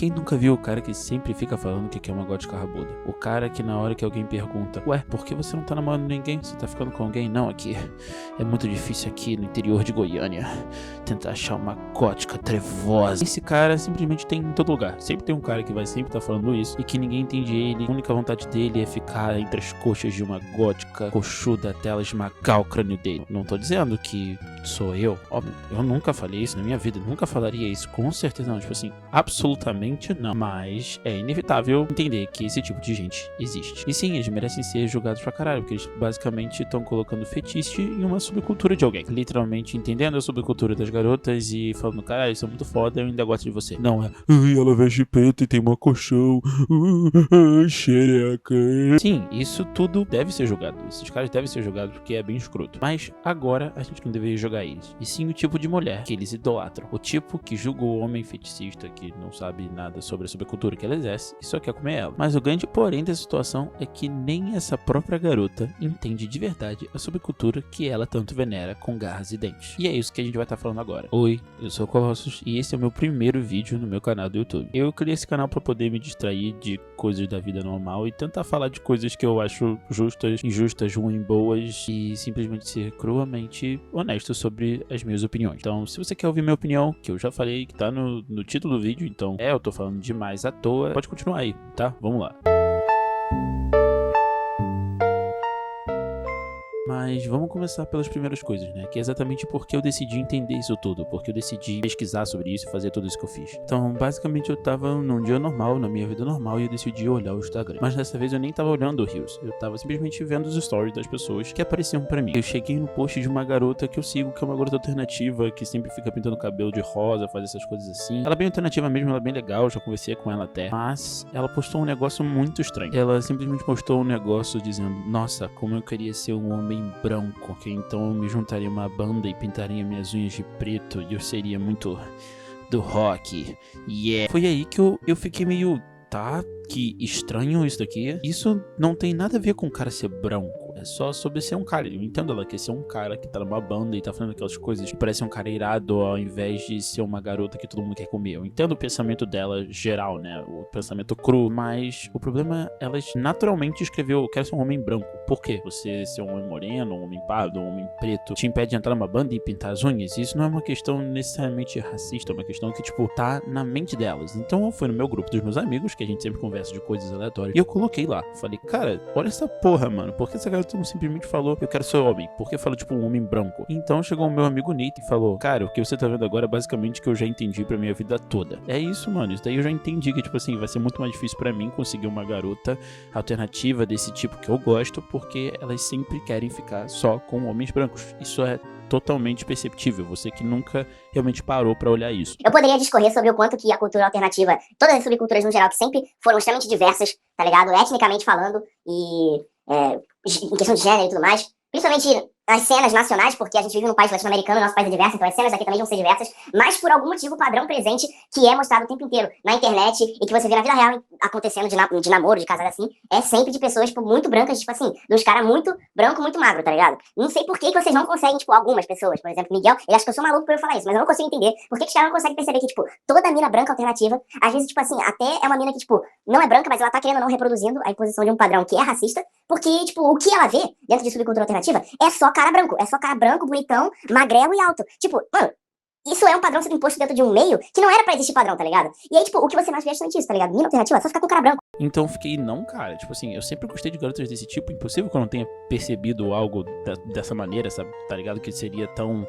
Quem nunca viu o cara que sempre fica falando que quer uma gótica rabuda? O cara que na hora que alguém pergunta, ué, por que você não tá namorando ninguém? Você tá ficando com alguém? Não, aqui é muito difícil aqui no interior de Goiânia tentar achar uma gótica trevosa. Esse cara simplesmente tem em todo lugar. Sempre tem um cara que vai sempre estar falando isso e que ninguém entende ele. A única vontade dele é ficar entre as coxas de uma gótica coxuda até ela esmagar o crânio dele. Não tô dizendo que sou eu. Óbvio, eu nunca falei isso na minha vida. Nunca falaria isso. Com certeza não. Tipo assim, absolutamente não. Mas é inevitável entender que esse tipo de gente existe. E sim, eles merecem ser julgados pra caralho, porque eles basicamente estão colocando fetiche em uma subcultura de alguém. Literalmente entendendo a subcultura das garotas e falando, caralho, isso é muito foda, eu ainda gosto de você. Não é, ai, ela veste preto e tem uma colchão, xereca. Sim, isso tudo deve ser julgado. Esses caras devem ser julgados porque é bem escroto. Mas agora a gente não deveria jogar eles. E sim o tipo de mulher que eles idolatram. O tipo que julga o homem feticista que não sabe nada sobre a subcultura que ela exerce e só quer comer ela. Mas o grande porém dessa situação é que nem essa própria garota entende de verdade a subcultura que ela tanto venera com garras e dentes. E é isso que a gente vai estar falando agora. Oi, eu sou o Colossus e esse é o meu primeiro vídeo no meu canal do YouTube. Eu criei esse canal para poder me distrair de coisas da vida normal e tentar falar de coisas que eu acho justas, injustas, ruins, boas e simplesmente ser cruamente honesto sobre as minhas opiniões. Então, se você quer ouvir minha opinião, que eu já falei que tá no título do vídeo, então eu tô falando demais à toa, pode continuar aí, tá? Vamos lá. Mas vamos começar pelas primeiras coisas, né? Que é exatamente porque eu decidi entender isso tudo. Porque eu decidi pesquisar sobre isso e fazer tudo isso que eu fiz. Então, basicamente, eu tava num dia normal, na minha vida normal, e eu decidi olhar o Instagram. Mas dessa vez eu nem tava olhando o Reels. Eu tava simplesmente vendo os stories das pessoas que apareciam pra mim. Eu cheguei no post de uma garota que eu sigo, que é uma garota alternativa, que sempre fica pintando cabelo de rosa, faz essas coisas assim. Ela é bem alternativa mesmo, ela é bem legal, já conversei com ela até. Mas ela postou um negócio muito estranho. Ela simplesmente postou um negócio dizendo, nossa, como eu queria ser um homem branco, que então eu me juntaria uma banda e pintaria minhas unhas de preto e eu seria muito do rock. Foi aí que eu fiquei meio, tá, que estranho isso daqui. Isso não tem nada a ver com o cara ser branco. É só sobre ser um cara. Eu entendo ela quer ser um cara que tá numa banda e tá fazendo aquelas coisas que parece um cara irado ao invés de ser uma garota que todo mundo quer comer. Eu entendo o pensamento dela geral, né? O pensamento cru. Mas o problema é ela naturalmente escreveu, eu quero ser um homem branco. Por quê? Você ser um homem moreno, um homem pardo, um homem preto te impede de entrar numa banda e pintar as unhas? Isso não é uma questão necessariamente racista, é uma questão que, tipo, tá na mente delas. Então eu fui no meu grupo dos meus amigos, que a gente sempre conversa de coisas aleatórias, e eu coloquei lá. Falei, cara, olha essa porra, mano. Por que essa garota não simplesmente falou, eu quero ser homem? Por que falou, tipo, um homem branco? Então chegou o meu amigo Nate e falou, cara, o que você tá vendo agora é basicamente o que eu já entendi pra minha vida toda. É isso, mano. Isso daí eu já entendi que, tipo assim, vai ser muito mais difícil pra mim conseguir uma garota alternativa desse tipo que eu gosto, porque elas sempre querem ficar só com homens brancos. Isso é totalmente perceptível, você que nunca realmente parou pra olhar isso. Eu poderia discorrer sobre o quanto que a cultura alternativa, todas as subculturas no geral, que sempre foram extremamente diversas, tá ligado? Etnicamente falando e em questão de gênero e tudo mais, principalmente as cenas nacionais, porque a gente vive num país latino-americano, nosso país é diverso, então as cenas aqui também vão ser diversas, mas por algum motivo o padrão presente que é mostrado o tempo inteiro na internet e que você vê na vida real acontecendo de namoro, de casais assim, é sempre de pessoas, tipo, muito brancas, tipo assim, de uns caras muito branco, muito magro, tá ligado? Não sei por que vocês não conseguem, tipo, algumas pessoas, por exemplo, Miguel, ele acha que eu sou maluco por eu falar isso, mas eu não consigo entender por que os caras não conseguem perceber que, tipo, toda mina branca alternativa, às vezes, tipo assim, até é uma mina que, tipo, não é branca, mas ela tá querendo ou não reproduzindo a imposição de um padrão que é racista, porque, tipo, o que ela vê dentro de subcultura alternativa é só cara branco, bonitão, magrelo e alto. Tipo, mano, isso é um padrão sendo imposto dentro de um meio que não era pra existir padrão, tá ligado? E aí, tipo, o que você mais vê é justamente isso, tá ligado? Mina alternativa é só ficar com cara branco. Então fiquei, não, cara, tipo assim, eu sempre gostei de garotas desse tipo, impossível que eu não tenha percebido algo dessa maneira, sabe, tá ligado? Que seria tão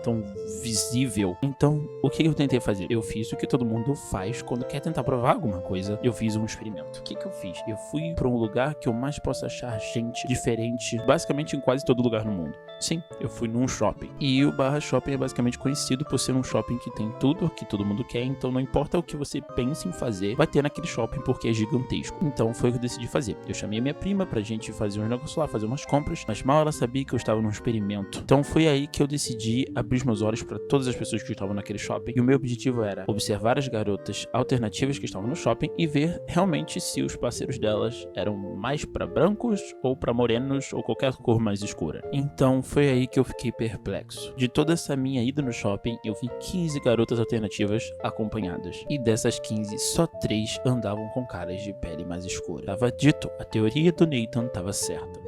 visível. Então, o que eu tentei fazer? Eu fiz o que todo mundo faz quando quer tentar provar alguma coisa. Eu fiz um experimento. O que eu fiz? Eu fui pra um lugar que eu mais posso achar gente diferente, basicamente em quase todo lugar no mundo. Sim, eu fui num shopping. E o Barra Shopping é basicamente conhecido por ser um shopping que tem tudo que todo mundo quer, então não importa o que você pense em fazer, vai ter naquele shopping porque é gigantesco. Então foi o que eu decidi fazer. Eu chamei a minha prima pra gente fazer uns negócios lá, fazer umas compras, mas mal ela sabia que eu estava num experimento. Então foi aí que eu decidi abrir os meus olhos pra todas as pessoas que estavam naquele shopping. E o meu objetivo era observar as garotas alternativas que estavam no shopping e ver realmente se os parceiros delas eram mais pra brancos ou pra morenos ou qualquer cor mais escura. Então foi aí que eu fiquei perplexo. De toda essa minha ida no shopping, eu vi 15 garotas alternativas acompanhadas. E dessas 15, só 3 andavam com caras de pele mais escura. Tava dito, a teoria do Nathan tava certa.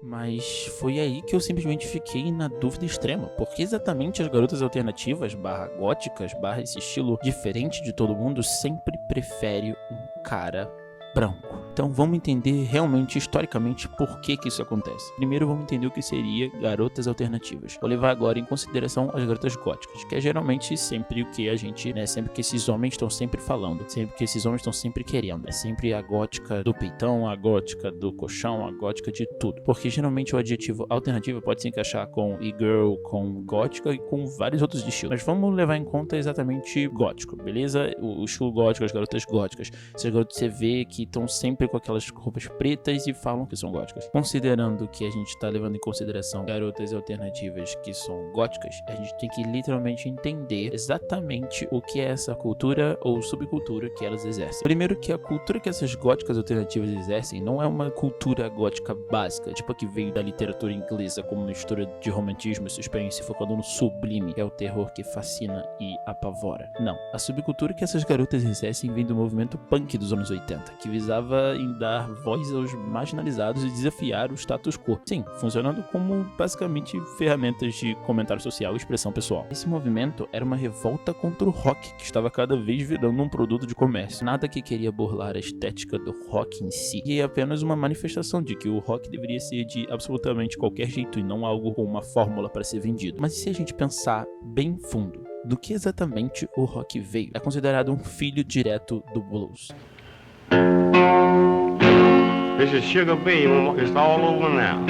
Mas foi aí que eu simplesmente fiquei na dúvida extrema. Porque exatamente as garotas alternativas, góticas, esse estilo diferente de todo mundo, sempre prefere um cara branco. Então vamos entender realmente, historicamente, por que isso acontece. Primeiro vamos entender o que seria garotas alternativas. Vou levar agora em consideração as garotas góticas, que é geralmente sempre o que a gente, sempre que esses homens estão sempre falando, sempre que esses homens estão sempre querendo. É sempre a gótica do peitão, a gótica do colchão, a gótica de tudo. Porque geralmente o adjetivo alternativa pode se encaixar com e-girl, com gótica e com vários outros estilos. Mas vamos levar em conta exatamente gótico, beleza? O estilo gótico, as garotas góticas. Essas garotas você vê que estão sempre com aquelas roupas pretas e falam que são góticas. Considerando que a gente tá levando em consideração garotas alternativas que são góticas, a gente tem que literalmente entender exatamente o que é essa cultura ou subcultura que elas exercem. Primeiro que a cultura que essas góticas alternativas exercem não é uma cultura gótica básica, tipo a que veio da literatura inglesa como mistura de romantismo e suspense focando no sublime, que é o terror que fascina e apavora. Não, a subcultura que essas garotas exercem vem do movimento punk dos anos 80, que visava em dar voz aos marginalizados e desafiar o status quo. Sim, funcionando como basicamente ferramentas de comentário social e expressão pessoal. Esse movimento era uma revolta contra o rock, que estava cada vez virando um produto de comércio. Nada que queria burlar a estética do rock em si, e é apenas uma manifestação de que o rock deveria ser de absolutamente qualquer jeito e não algo com uma fórmula para ser vendido. Mas e se a gente pensar bem fundo, do que exatamente o rock veio? É considerado um filho direto do blues. This is Sugar Beam. It's all over now.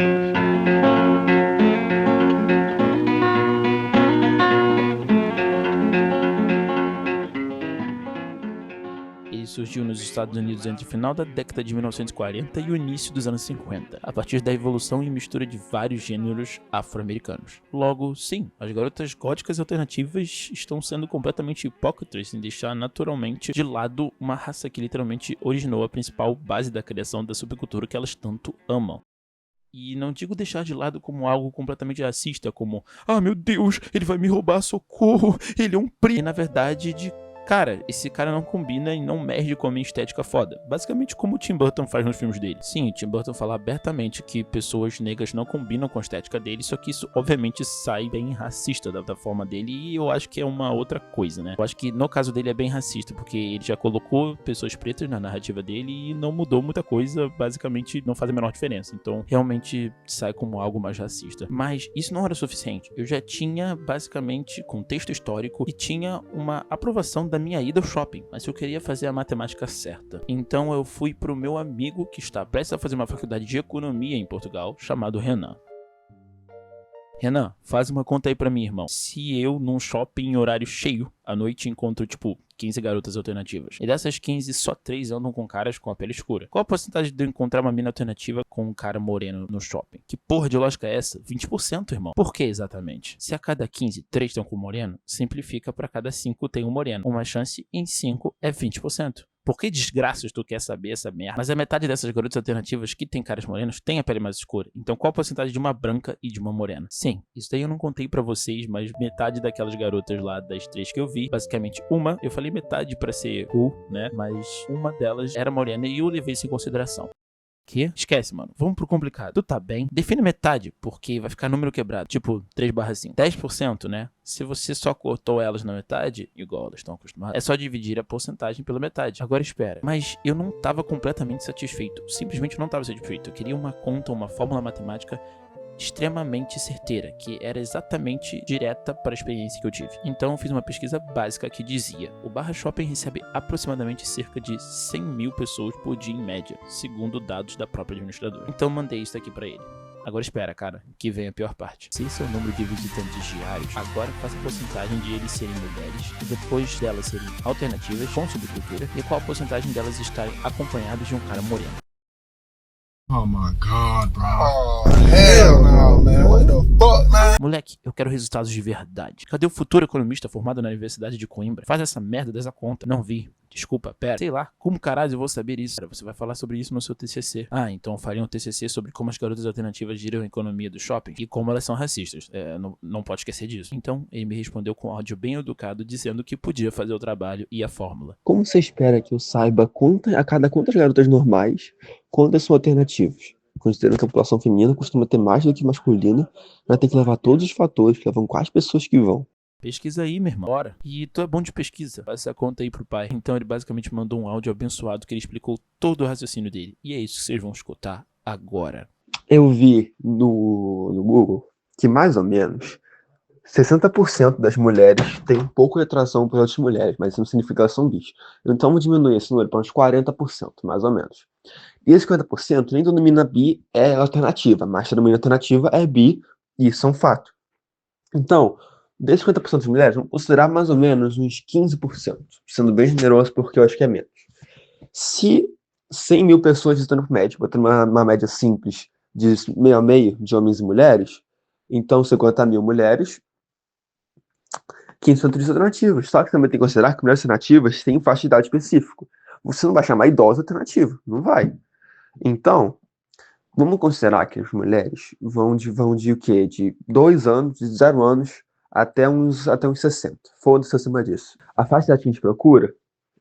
Ele surgiu nos Estados Unidos entre o final da década de 1940 e o início dos anos 50, a partir da evolução e mistura de vários gêneros afro-americanos. Logo, sim, as garotas góticas alternativas estão sendo completamente hipócritas em deixar naturalmente de lado uma raça que literalmente originou a principal base da criação da subcultura que elas tanto amam. E não digo deixar de lado como algo completamente racista, como "Ah, meu Deus, ele vai me roubar, socorro, ele é um preto", e na verdade de cara, esse cara não combina e não merde com a minha estética foda. Basicamente como o Tim Burton faz nos filmes dele. Sim, o Tim Burton fala abertamente que pessoas negras não combinam com a estética dele, só que isso obviamente sai bem racista da forma dele, e eu acho que é uma outra coisa, né? Eu acho que no caso dele é bem racista, porque ele já colocou pessoas pretas na narrativa dele e não mudou muita coisa, basicamente não faz a menor diferença. Então realmente sai como algo mais racista. Mas isso não era suficiente. Eu já tinha basicamente contexto histórico e tinha uma aprovação da minha ida ao shopping, mas eu queria fazer a matemática certa. Então eu fui pro meu amigo que está prestes a fazer uma faculdade de economia em Portugal, chamado Renan. Renan, faz uma conta aí pra mim, irmão. Se eu, num shopping em horário cheio, à noite encontro, 15 garotas alternativas, e dessas 15, só 3 andam com caras com a pele escura, qual a porcentagem de eu encontrar uma mina alternativa com um cara moreno no shopping? Que porra de lógica é essa? 20%, irmão. Por que exatamente? Se a cada 15, 3 estão com moreno, simplifica pra cada 5 tem um moreno. Uma chance em 5 é 20%. Por que desgraças tu quer saber essa merda? Mas a metade dessas garotas alternativas que tem caras morenos tem a pele mais escura. Então qual a porcentagem de uma branca e de uma morena? Sim, isso daí eu não contei pra vocês, mas metade daquelas garotas lá das 3 que eu vi, basicamente uma, eu falei metade pra ser né? Mas uma delas era morena e eu levei isso em consideração. Que? Esquece, mano. Vamos pro complicado. Tu tá bem? Define metade, porque vai ficar número quebrado. Tipo, 3/5. 10%, né? Se você só cortou elas na metade, igual elas estão acostumadas, é só dividir a porcentagem pela metade. Agora espera. Mas eu não tava completamente satisfeito. Simplesmente não tava satisfeito. Eu queria uma conta, uma fórmula matemática extremamente certeira, que era exatamente direta para a experiência que eu tive. Então eu fiz uma pesquisa básica que dizia: o Barra Shopping recebe aproximadamente cerca de 100 mil pessoas por dia em média, segundo dados da própria administradora. Então mandei isso aqui para ele. Agora espera, cara, que vem a pior parte. Se esse é o número de visitantes diários, agora faça a porcentagem de eles serem mulheres, e depois delas serem alternativas, com subcultura, e qual a porcentagem delas estarem acompanhadas de um cara moreno. Oh my God, bro. Oh, hell no. man. What the fuck, man? Moleque, eu quero resultados de verdade. Cadê o futuro economista formado na Universidade de Coimbra? Faz essa merda dessa conta. Não vi. Desculpa, pera. Sei lá, como caralho eu vou saber isso? Você vai falar sobre isso no seu TCC. Ah, então faria um TCC sobre como as garotas alternativas giram a economia do shopping e como elas são racistas. Não pode esquecer disso. Então, ele me respondeu com um áudio bem educado, dizendo que podia fazer o trabalho e a fórmula. Como você espera que eu saiba a cada quantas garotas normais, quantas são alternativas? Considerando que a população feminina costuma ter mais do que masculina, vai ter que levar todos os fatores que levam quais pessoas que vão. Pesquisa aí, meu irmão. Bora. E tu é bom de pesquisa. Faz essa conta aí pro pai. Então ele basicamente mandou um áudio abençoado que ele explicou todo o raciocínio dele. E é isso que vocês vão escutar agora. Eu vi no Google que mais ou menos 60% das mulheres têm um pouco de atração por outras mulheres, mas isso não significa que elas são bis. Então vamos diminuir esse número para uns 40%, mais ou menos. E esse 50% nem denomina bi é alternativa, mas denomina alternativa é bi, e isso é um fato. Então, desses 50% das mulheres, vamos considerar mais ou menos uns 15%, sendo bem generoso porque eu acho que é menos. Se 100 mil pessoas visitando o médico, botando uma média simples de meio a meio de homens e mulheres, então 50 mil mulheres, 15% de alternativas. Só que também tem que considerar que mulheres alternativas têm faixa de idade específico. Você não vai chamar idosa alternativa, não vai. Então, vamos considerar que as mulheres vão de o quê? De 2 anos, de 0 anos, até uns 60. Foda-se acima disso. A faixa de idade que a gente procura,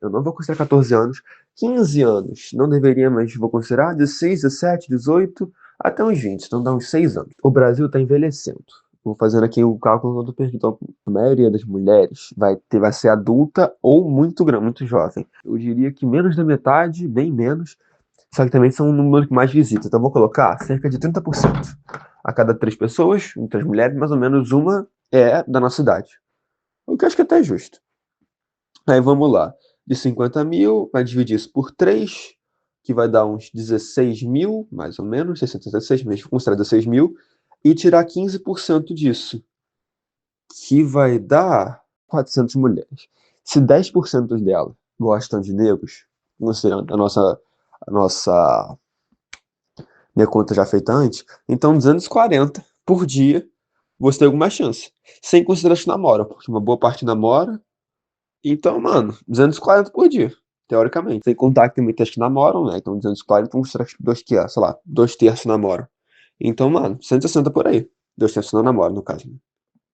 eu não vou considerar 14 anos, 15 anos, não deveria, mas vou considerar 16, 17, 18, até uns 20, então dá uns 6 anos. O Brasil está envelhecendo. Vou fazendo aqui o cálculo do perfil. Então, a maioria das mulheres vai ser adulta ou muito grande, muito jovem. Eu diria que menos da metade, bem menos, só que também são um número que mais visita. Então, vou colocar cerca de 30%. A cada 3 pessoas, 3 mulheres, mais ou menos uma é da nossa idade. O que eu acho que até é justo. Aí, vamos lá. De 50 mil, vai dividir isso por 3, que vai dar uns 16 mil, mais ou menos, 616 mil, vamos considerar 16 mil, e tirar 15% disso, que vai dar 400 mulheres. Se 10% delas gostam de negros, considerando a nossa minha conta já feita antes, então 240 por dia você tem alguma chance. Sem considerar que namoram, porque uma boa parte namora. Então, mano, 240 por dia, teoricamente. Sem contar que tem muitas que namoram, né? Então 240, vamos considerar que 2 terços namoram. Então, mano, 160 por aí. 2 terços não namoram, no caso.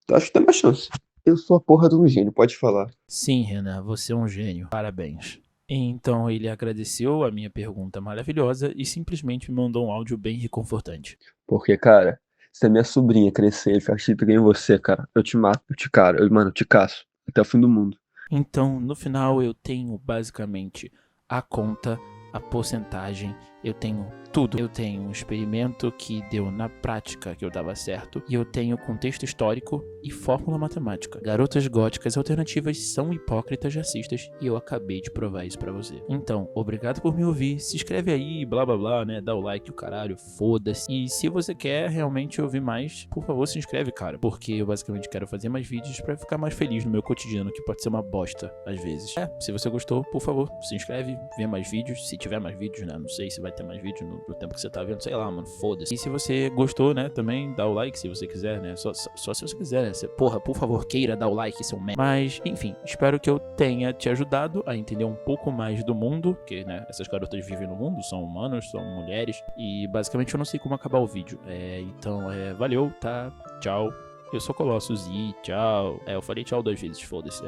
Então, acho que tem mais chance. Eu sou a porra de um gênio, pode falar. Sim, Renan, você é um gênio. Parabéns. Então ele agradeceu a minha pergunta maravilhosa e simplesmente me mandou um áudio bem reconfortante. Porque, cara, se a minha sobrinha crescer e ficar chip em você, cara, eu te mato, eu te caro. Mano, eu te caço. Até o fim do mundo. Então, no final, eu tenho basicamente a conta, a porcentagem, eu tenho tudo. Eu tenho um experimento que deu na prática que eu dava certo, e eu tenho contexto histórico e fórmula matemática. Garotas góticas alternativas são hipócritas racistas, e eu acabei de provar isso pra você. Então, obrigado por me ouvir, se inscreve aí, blá blá blá, né, dá o like, o caralho, foda-se. E se você quer realmente ouvir mais, por favor, se inscreve, cara, porque eu basicamente quero fazer mais vídeos pra ficar mais feliz no meu cotidiano, que pode ser uma bosta às vezes. Se você gostou, por favor, se inscreve, vê mais vídeos, se tiver mais vídeos, né, não sei se vai ter mais vídeo no tempo que você tá vendo, sei lá, mano, foda-se. E se você gostou, né, também dá o like se você quiser, né, só se você quiser, né, porra, por favor, queira dar o like, seu merda. Mas, enfim, espero que eu tenha te ajudado a entender um pouco mais do mundo, porque, né, essas garotas vivem no mundo, são humanos, são mulheres, e basicamente eu não sei como acabar o vídeo. Então, valeu, tá, tchau. Eu sou Colossus e tchau. Eu falei tchau 2 vezes, foda-se,